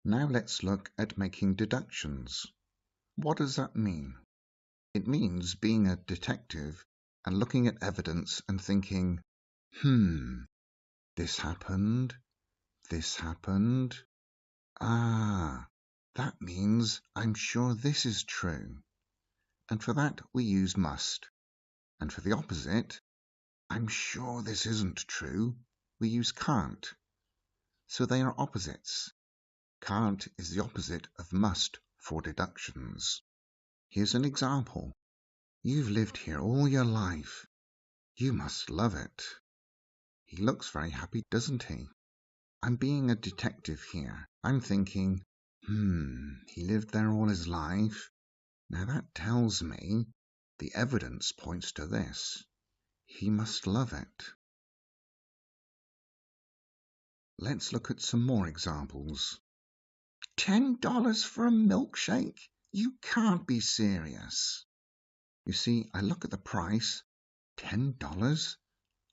Now let's look at making deductions. What does that mean? It means being a detective and looking at evidence and thinking, this happened, that means I'm sure this is true. And for that we use must. And for the opposite, I'm sure this isn't true, we use can't. So they are opposites. Can't is the opposite of must for deductions. Here's an example. You've lived here all your life. You must love it. He looks very happy, doesn't he? I'm being a detective here. I'm thinking, he lived there all his life. Now that tells me the evidence points to this. He must love it. Let's look at some more examples. $10 for a milkshake? You can't be serious. You see, I look at the price, $10.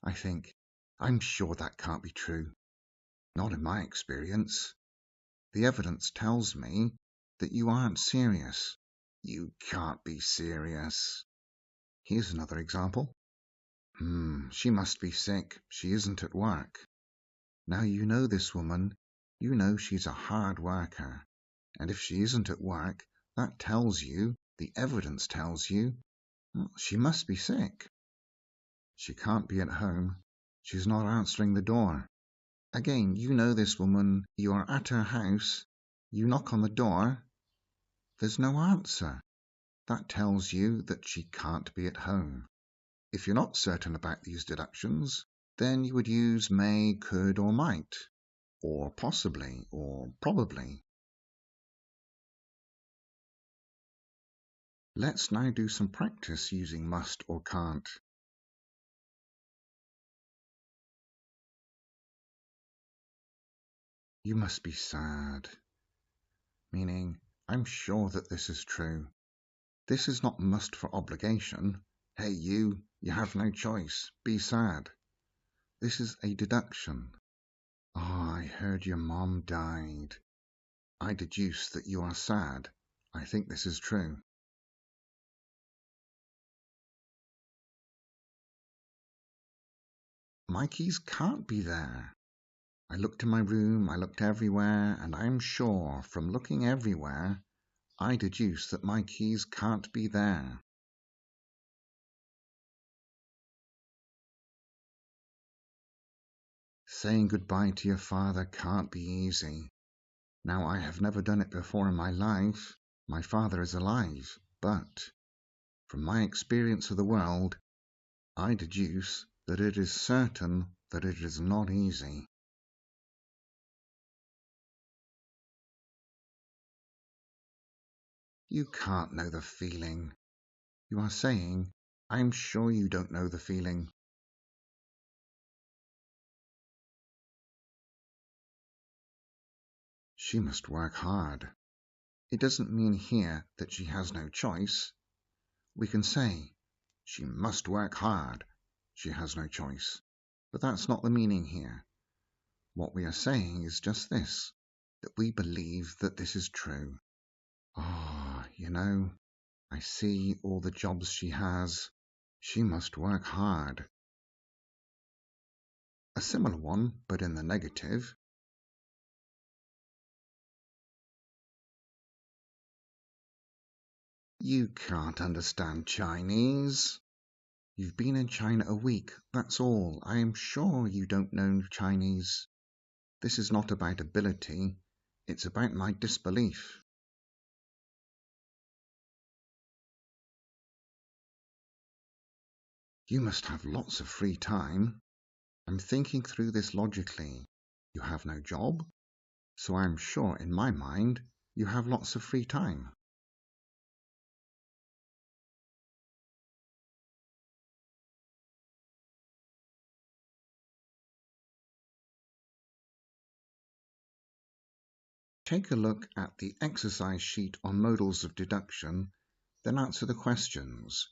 I think, I'm sure that can't be true. Not in my experience. The evidence tells me that you aren't serious. You can't be serious. Here's another example. She must be sick. She isn't at work. Now you know this woman. You know she's a hard worker. And if she isn't at work, that tells you, the evidence tells you, she must be sick. She can't be at home. She's not answering the door. Again, you know this woman. You are at her house. You knock on the door. There's no answer. That tells you that she can't be at home. If you're not certain about these deductions, then you would use may, could, or might, or possibly, or probably. Let's now do some practice using must or can't. You must be sad. Meaning, I'm sure that this is true. This is not must for obligation. Hey, you have no choice. Be sad. This is a deduction. I heard your mom died. I deduce that you are sad. I think this is true. My keys can't be there. I looked in my room, I looked everywhere, and I'm sure from looking everywhere, I deduce that my keys can't be there. Saying goodbye to your father can't be easy. Now, I have never done it before in my life. My father is alive, but from my experience of the world, I deduce that it is certain that it is not easy. You can't know the feeling. You are saying, I'm sure you don't know the feeling. She must work hard. It doesn't mean here that she has no choice. We can say, she must work hard. She has no choice. But that's not the meaning here. What we are saying is just this, that we believe that this is true. I see all the jobs she has. She must work hard. A similar one, but in the negative. You can't understand Chinese. You've been in China a week, that's all. I am sure you don't know Chinese. This is not about ability, it's about my disbelief. You must have lots of free time. I'm thinking through this logically. You have no job, so I'm sure in my mind you have lots of free time. Take a look at the exercise sheet on modals of deduction, then answer the questions,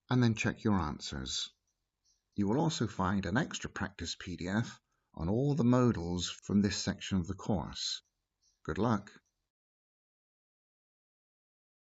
and then check your answers. You will also find an extra practice PDF on all the modals from this section of the course. Good luck.